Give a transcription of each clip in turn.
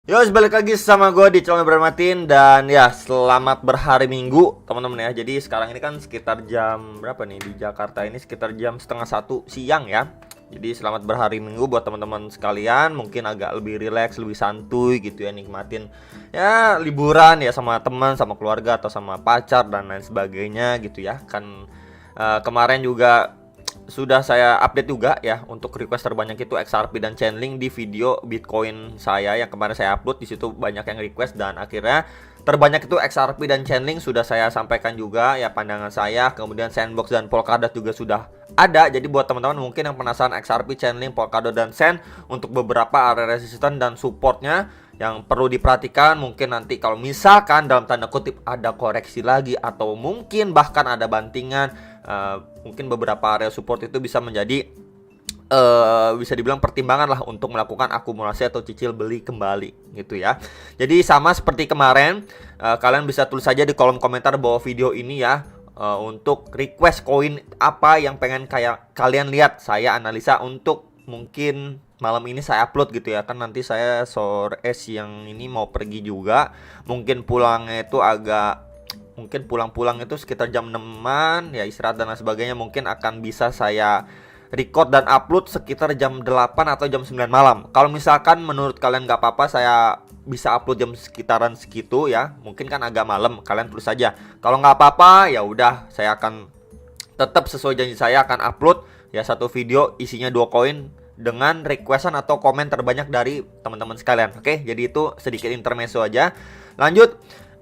Yo, balik lagi sama gue di channel Bermatin. Dan ya, selamat berhari Minggu teman-teman ya. Jadi sekarang ini kan sekitar jam berapa nih di Jakarta ini, sekitar jam setengah 1 siang ya. Jadi selamat berhari Minggu buat teman-teman sekalian. Mungkin agak lebih rileks, lebih santuy gitu ya, nikmatin ya liburan ya sama teman, sama keluarga atau sama pacar dan lain sebagainya gitu ya. Kan kemarin juga sudah saya update juga ya, untuk request terbanyak itu XRP dan Chainlink di video Bitcoin saya yang kemarin saya upload. Di situ banyak yang request dan akhirnya terbanyak itu XRP dan Chainlink sudah saya sampaikan juga ya pandangan saya. Kemudian Sandbox dan Polkadot juga sudah ada. Jadi buat teman-teman mungkin yang penasaran XRP, Chainlink, Polkadot dan Sand untuk beberapa area resisten dan supportnya yang perlu diperhatikan, mungkin nanti kalau misalkan dalam tanda kutip ada koreksi lagi atau mungkin bahkan ada bantingan, mungkin beberapa area support itu bisa menjadi bisa dibilang pertimbangan lah untuk melakukan akumulasi atau cicil beli kembali gitu ya. Jadi sama seperti kemarin, kalian bisa tulis saja di kolom komentar bawah video ini ya, untuk request koin apa yang pengen kayak kalian lihat saya analisa untuk mungkin malam ini saya upload gitu ya. Kan nanti saya sore siang ini mau pergi juga, mungkin pulangnya itu mungkin pulang-pulang itu sekitar jam 6-an ya, istirahat dan lain sebagainya. Mungkin akan bisa saya record dan upload sekitar jam 8 atau jam 9 malam. Kalau misalkan menurut kalian nggak apa-apa saya bisa upload jam sekitaran segitu ya, mungkin kan agak malam, kalian tulis saja. Kalau nggak apa-apa ya udah, saya akan tetap sesuai janji saya akan upload ya satu video isinya 2 koin dengan requestan atau komen terbanyak dari teman-teman sekalian. Oke, jadi itu sedikit intermezzo aja. Lanjut,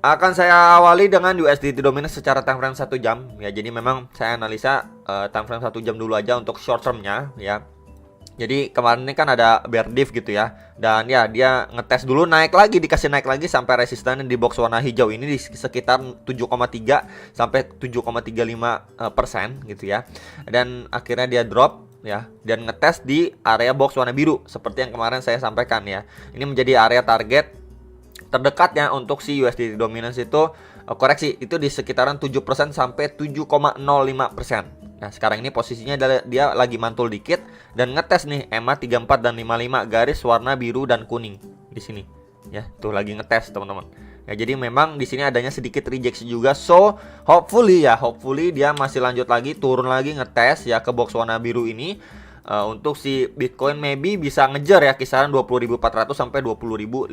akan saya awali dengan USDT dominance secara time frame 1 jam ya. Jadi memang saya analisa time frame 1 jam dulu aja untuk short termnya ya. Jadi kemarin ini kan ada bear div gitu ya, dan ya dia ngetes dulu naik lagi, dikasih naik lagi sampai resistannya di box warna hijau ini di sekitar 7,3 sampai 7,35% gitu ya. Dan akhirnya dia drop ya, dan ngetes di area box warna biru seperti yang kemarin saya sampaikan ya. Ini menjadi area target terdekatnya untuk si USDT dominance itu, koreksi itu di sekitaran 7% sampai 7,05%. Nah sekarang ini posisinya dia lagi mantul dikit dan ngetes nih EMA 34 dan 55 garis warna biru dan kuning di sini ya, tuh lagi ngetes teman-teman ya. Jadi memang di sini adanya sedikit rejection juga, so hopefully dia masih lanjut lagi, turun lagi ngetes ya ke box warna biru ini. Untuk si Bitcoin maybe bisa ngejar ya kisaran 20.400 sampai 20.500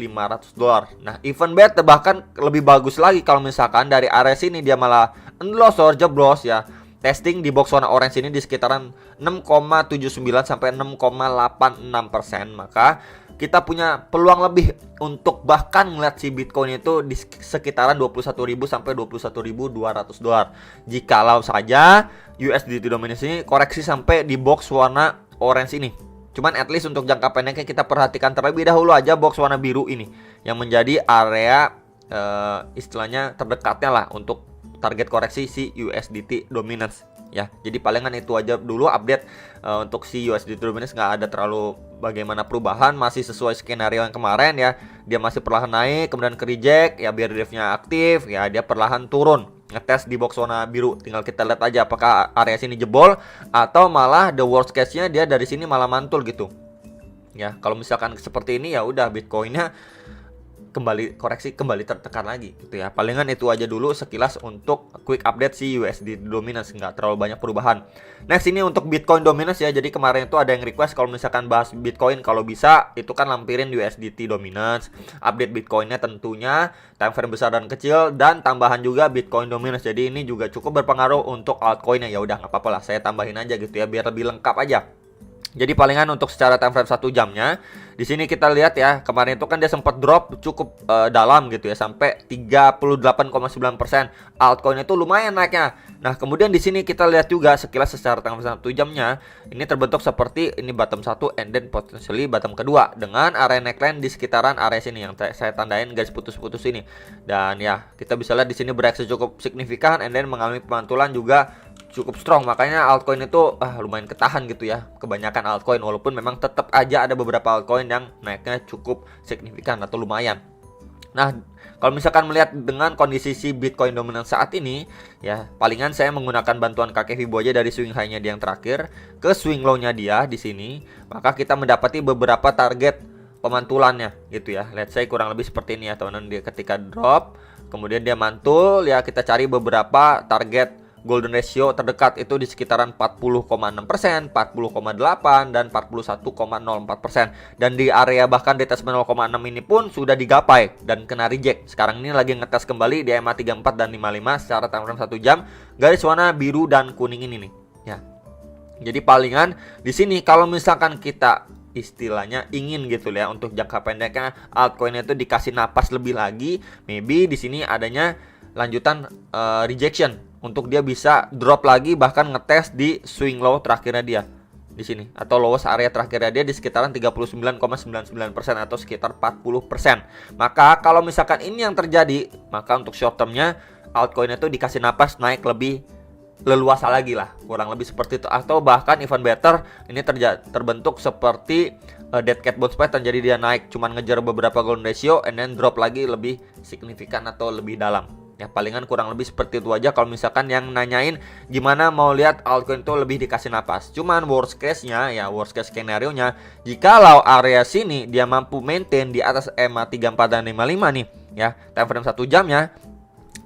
dolar. Nah, even better bahkan lebih bagus lagi kalau misalkan dari area sini dia malah enlos or jeblos ya. Testing di box warna orange ini di sekitaran 6,79 sampai 6,86%, maka kita punya peluang lebih untuk bahkan ngeliat si Bitcoin itu di sekitaran 21.000 sampai 21.200 dolar. Jikalau saja USDT dominance ini koreksi sampai di box warna orange ini. Cuman at least untuk jangka pendeknya kita perhatikan terlebih dahulu aja box warna biru ini yang menjadi area istilahnya terdekatnya lah untuk target koreksi si USDT dominance ya. Jadi palingan itu aja dulu update untuk si USDT dominance, nggak ada terlalu bagaimana perubahan, masih sesuai skenario yang kemarin ya. Dia masih perlahan naik, kemudian ke reject ya, biar driftnya aktif ya, dia perlahan turun ngetes di box warna biru. Tinggal kita lihat aja apakah area sini jebol atau malah the worst case nya dia dari sini malah mantul gitu ya. Kalau misalkan seperti ini ya udah Bitcoinnya kembali koreksi, kembali tertekan lagi gitu ya. Palingan itu aja dulu sekilas untuk quick update si USD dominance, nggak terlalu banyak perubahan. Next ini untuk Bitcoin dominance ya. Jadi kemarin itu ada yang request kalau misalkan bahas Bitcoin, kalau bisa itu kan lampirin USDT dominance, update Bitcoinnya tentunya, time frame besar dan kecil, dan tambahan juga Bitcoin dominance. Jadi ini juga cukup berpengaruh untuk altcoinnya. Ya udah nggak apa-apa lah, saya tambahin aja gitu ya biar lebih lengkap aja. Jadi palingan untuk secara time frame 1 jamnya, di sini kita lihat ya, kemarin itu kan dia sempat drop cukup dalam gitu ya, sampai 38,9%. Altcoin itu lumayan naiknya. Nah, kemudian di sini kita lihat juga sekilas secara time frame 1 jamnya, ini terbentuk seperti ini bottom 1 and then potentially bottom kedua dengan area neckline di sekitaran area sini yang saya tandain garis putus-putus ini. Dan ya, kita bisa lihat di sini bereaksi cukup signifikan and then mengalami pemantulan juga cukup strong. Makanya altcoin itu lumayan ketahan gitu ya, kebanyakan altcoin, walaupun memang tetap aja ada beberapa altcoin yang naiknya cukup signifikan atau lumayan. Nah, kalau misalkan melihat dengan kondisi si Bitcoin dominance saat ini ya, palingan saya menggunakan bantuan kakek Fibo aja dari swing high-nya dia yang terakhir ke swing low-nya dia di sini, maka kita mendapati beberapa target pemantulannya gitu ya. Let's say kurang lebih seperti ini ya teman-teman. Dia ketika drop kemudian dia mantul ya, kita cari beberapa target golden ratio terdekat itu di sekitaran 40,6%, 40,8 dan 41,04%. Dan di area bahkan di tes 0,6 ini pun sudah digapai dan kena reject. Sekarang ini lagi ngetes kembali di EMA 34 dan 55 secara time frame 1 jam, garis warna biru dan kuning ini nih ya. Jadi palingan di sini kalau misalkan kita istilahnya ingin gitu ya untuk jangka pendeknya altcoin itu dikasih napas lebih lagi, maybe di sini adanya lanjutan rejection untuk dia bisa drop lagi, bahkan ngetes di swing low terakhirnya dia di sini atau lowest area terakhirnya dia di sekitaran 39,99% atau sekitar 40%. Maka kalau misalkan ini yang terjadi, maka untuk short termnya altcoin itu dikasih napas naik lebih leluasa lagi lah, kurang lebih seperti itu. Atau bahkan even better ini terbentuk seperti dead cat bounce pattern, jadi dia naik cuman ngejar beberapa golden ratio and then drop lagi lebih signifikan atau lebih dalam. Ya palingan kurang lebih seperti itu aja kalau misalkan yang nanyain gimana mau lihat altcoin itu lebih dikasih napas. Cuman worst case-nya ya, worst case skenario-nya jikalau area sini dia mampu maintain di atas EMA 34 dan 55 nih ya, time frame 1 jamnya.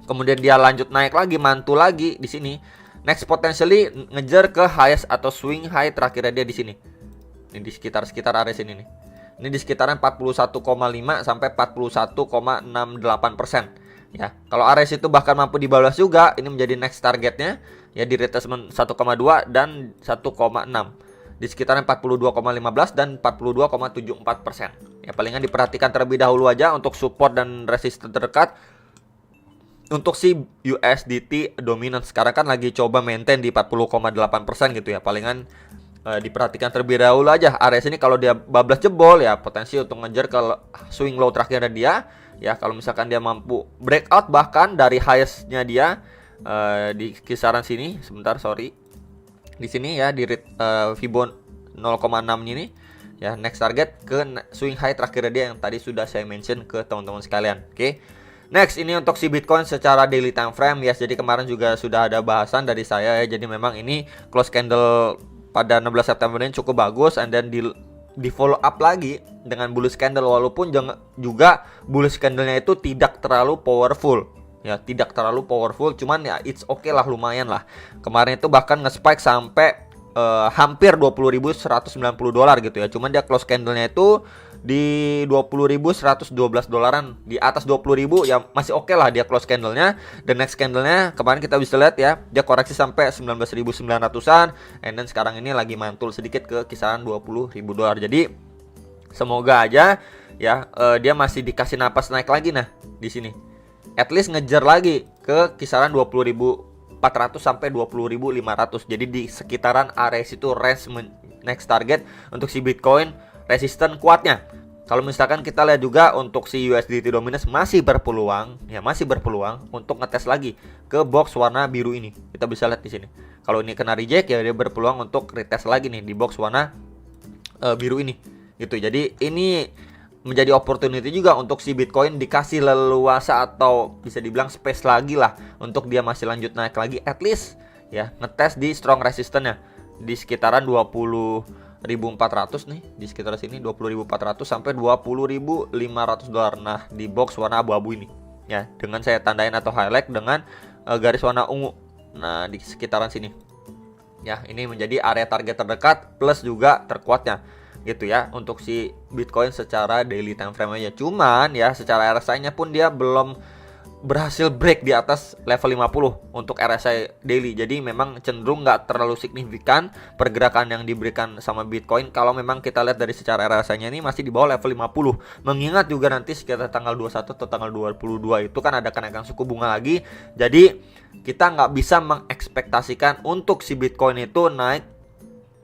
Kemudian dia lanjut naik lagi, mantul lagi di sini. Next potentially ngejar ke highest atau swing high terakhirnya dia di sini. Ini di sekitar area sini nih. Ini di sekitaran 41,5 sampai 41,68%. Ya, kalau Ares itu bahkan mampu dibalas juga, ini menjadi next targetnya ya di retracement 1,2 dan 1,6 di sekitaran 42,15 dan 42,74%. Ya palingan diperhatikan terlebih dahulu aja untuk support dan resistance terdekat. Untuk si USDT dominant sekarang kan lagi coba maintain di 40,8% gitu ya. Palingan diperhatikan terlebih dahulu aja. Ares ini kalau dia bablas jebol ya potensi untuk ngejar ke swing low terakhirnya dia. Ya kalau misalkan dia mampu breakout bahkan dari highest-nya dia di kisaran sini, di sini ya di Fibon 0,6 ini ya, next target ke swing high terakhir dia yang tadi sudah saya mention ke teman-teman sekalian. Oke. Next ini untuk si Bitcoin secara daily time frame ya, jadi kemarin juga sudah ada bahasan dari saya ya. Jadi memang ini close candle pada 16 September ini cukup bagus, and then di follow up lagi dengan bullish candle, walaupun juga bullish candle-nya itu tidak terlalu powerful ya, tidak terlalu powerful, cuman ya it's okay lah, lumayan lah. Kemarin itu bahkan nge-spike sampai hampir $20.190 gitu ya, cuman dia close candle-nya itu di $20.112, di atas 20.000 ya masih oke lah dia close candle-nya. Dan next candle-nya kemarin kita bisa lihat ya, dia koreksi sampai 19.900-an, and then sekarang ini lagi mantul sedikit ke kisaran $20.000. Jadi semoga aja ya dia masih dikasih napas naik lagi nah di sini. At least ngejar lagi ke kisaran 20.400 sampai 20.500. Jadi di sekitaran area situ range next target untuk si Bitcoin resisten kuatnya. Kalau misalkan kita lihat juga untuk si USDT dominance masih berpeluang untuk ngetes lagi ke box warna biru ini. Kita bisa lihat di sini. Kalau ini kena reject ya dia berpeluang untuk retest lagi nih di box warna biru ini. Gitu. Jadi ini menjadi opportunity juga untuk si Bitcoin dikasih leluasa atau bisa dibilang space lagi lah untuk dia masih lanjut naik lagi, at least ya ngetes di strong resistance-nya di sekitaran 20.400 nih, di sekitar sini 20.400 sampai 20.500 dolar. Nah, di box warna abu-abu ini ya, dengan saya tandain atau highlight dengan garis warna ungu. Nah, di sekitaran sini. Ya, ini menjadi area target terdekat plus juga terkuatnya gitu ya untuk si Bitcoin secara daily time frame aja. Cuman ya secara RSI-nya pun dia belum berhasil break di atas level 50 untuk RSI daily. Jadi memang cenderung nggak terlalu signifikan pergerakan yang diberikan sama Bitcoin. Kalau memang kita lihat dari secara RSI-nya ini masih di bawah level 50. Mengingat juga nanti sekitar tanggal 21 atau tanggal 22 itu kan ada kenaikan suku bunga lagi. Jadi kita nggak bisa mengekspektasikan untuk si Bitcoin itu naik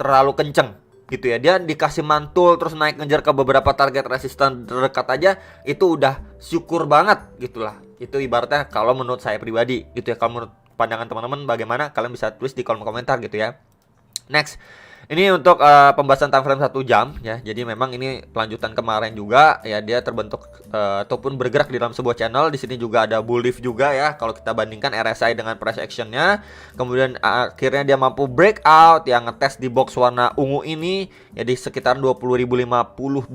terlalu kenceng gitu ya. Dia dikasih mantul terus naik ngejar ke beberapa target resisten terdekat aja itu udah syukur banget gitulah. Itu ibaratnya kalau menurut saya pribadi gitu ya. Kalau menurut pandangan teman-teman bagaimana, kalian bisa tulis di kolom komentar gitu ya. Next, Ini untuk pembahasan time frame 1 jam ya. Jadi memang ini pelanjutan kemarin juga ya, dia terbentuk ataupun bergerak di dalam sebuah channel. Di sini juga ada bull lift juga ya. Kalau kita bandingkan RSI dengan price actionnya, kemudian akhirnya dia mampu breakout yang ngetes di box warna ungu ini ya di sekitar $20.050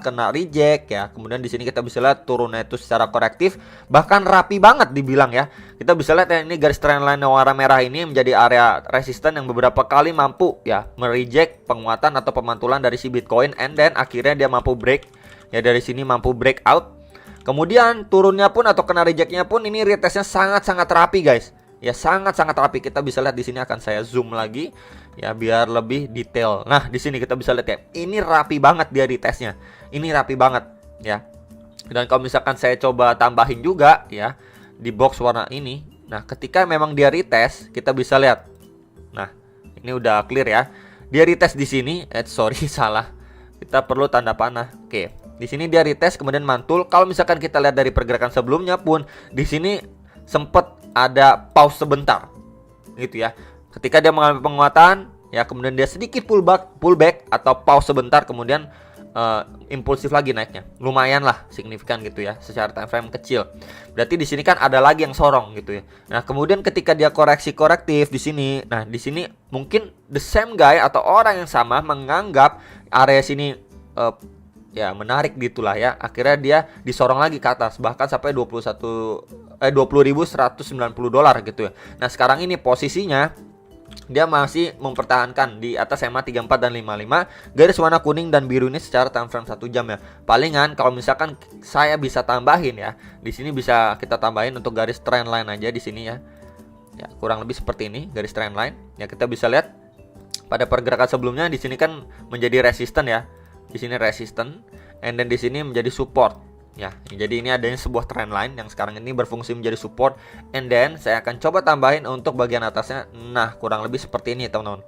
kena reject ya. Kemudian di sini kita bisa lihat turunnya itu secara korektif, bahkan rapi banget dibilang ya. Kita bisa lihat ya, ini garis trendline warna merah ini menjadi area resisten yang beberapa kali mampu ya mereject penguatan atau pemantulan dari si Bitcoin, and then akhirnya dia mampu break ya, dari sini mampu breakout. Kemudian turunnya pun atau kena rejectnya pun ini retestnya sangat-sangat rapi guys. Ya sangat-sangat rapi. Kita bisa lihat di sini, akan saya zoom lagi ya biar lebih detail. Nah, di sini kita bisa lihat ya, ini rapi banget dia retestnya. Ini rapi banget ya. Dan kalau misalkan saya coba tambahin juga ya di box warna ini. Nah, ketika memang dia retest, kita bisa lihat. Nah, ini udah clear ya. Dia retest di sini, sorry salah. Kita perlu tanda panah. Oke, di sini dia retest kemudian mantul. Kalau misalkan kita lihat dari pergerakan sebelumnya pun, di sini sempat ada pause sebentar, gitu ya. Ketika dia mengalami penguatan, ya kemudian dia sedikit pullback atau pause sebentar, kemudian impulsif lagi naiknya, lumayan lah signifikan gitu ya, secara time frame kecil. Berarti di sini kan ada lagi yang sorong gitu ya. Nah kemudian ketika dia koreksi korektif di sini, nah di sini mungkin the same guy atau orang yang sama menganggap area sini ya menarik gitulah ya. Akhirnya dia disorong lagi ke atas, bahkan sampai $20.190 gitu ya. Nah sekarang ini posisinya dia masih mempertahankan di atas SMA 34 dan 55, garis warna kuning dan biru ini secara time frame 1 jam ya. Palingan kalau misalkan saya bisa tambahin ya, di sini bisa kita tambahin untuk garis trend line aja di sini ya. Ya, kurang lebih seperti ini garis trend line. Ya, kita bisa lihat pada pergerakan sebelumnya di sini kan menjadi resisten ya. Di sini resisten, and then di sini menjadi support. Ya, jadi ini adanya sebuah trend line yang sekarang ini berfungsi menjadi support, and then saya akan coba tambahin untuk bagian atasnya. Nah, kurang lebih seperti ini teman-teman.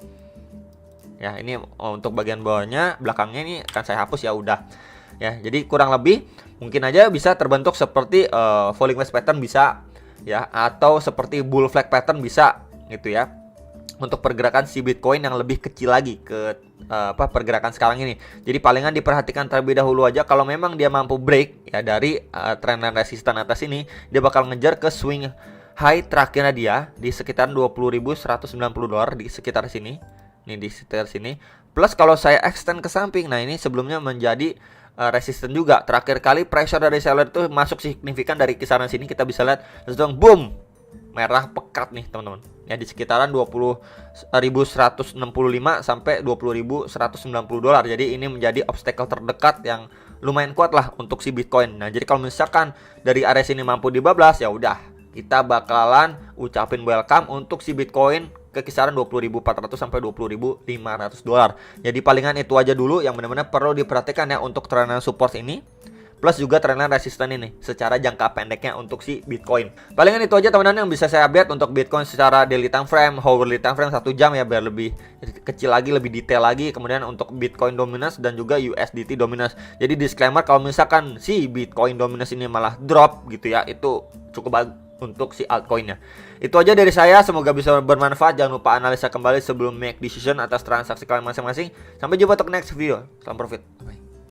Ya, ini untuk bagian bawahnya, belakangnya ini akan saya hapus ya udah. Ya, jadi kurang lebih mungkin aja bisa terbentuk seperti falling wedge pattern bisa ya, atau seperti bull flag pattern bisa gitu ya. Untuk pergerakan si Bitcoin yang lebih kecil lagi ke pergerakan sekarang ini. Jadi palingan diperhatikan terlebih dahulu aja. Kalau memang dia mampu break ya dari trendline resisten atas ini, dia bakal ngejar ke swing high terakhirnya dia di sekitar $20.190 di sekitar sini. Nih di sekitar sini. Plus kalau saya extend ke samping, nah ini sebelumnya menjadi resisten juga. Terakhir kali pressure dari seller itu masuk signifikan dari kisaran sini, kita bisa lihat langsung boom, merah pekat nih teman-teman ya, di sekitaran $20.165 sampai $20.190. Jadi ini menjadi obstacle terdekat yang lumayan kuat lah untuk si Bitcoin. Nah jadi kalau misalkan dari area sini mampu dibablas, ya udah kita bakalan ucapin welcome untuk si Bitcoin ke kisaran $20.400 sampai $20.500. Jadi palingan itu aja dulu yang benar-benar perlu diperhatikan ya untuk trendline support ini, plus juga trendline resisten ini secara jangka pendeknya untuk si Bitcoin. Palingan itu aja teman-teman yang bisa saya update untuk Bitcoin secara daily time frame, hourly time frame 1 jam ya, biar lebih kecil lagi, lebih detail lagi. Kemudian untuk Bitcoin dominance dan juga USDT dominance. Jadi disclaimer, kalau misalkan si Bitcoin dominance ini malah drop gitu ya, itu cukup bagus untuk si altcoinnya. Itu aja dari saya, semoga bisa bermanfaat. Jangan lupa analisa kembali sebelum make decision atas transaksi kalian masing-masing. Sampai jumpa untuk next video. Salam profit. Bye.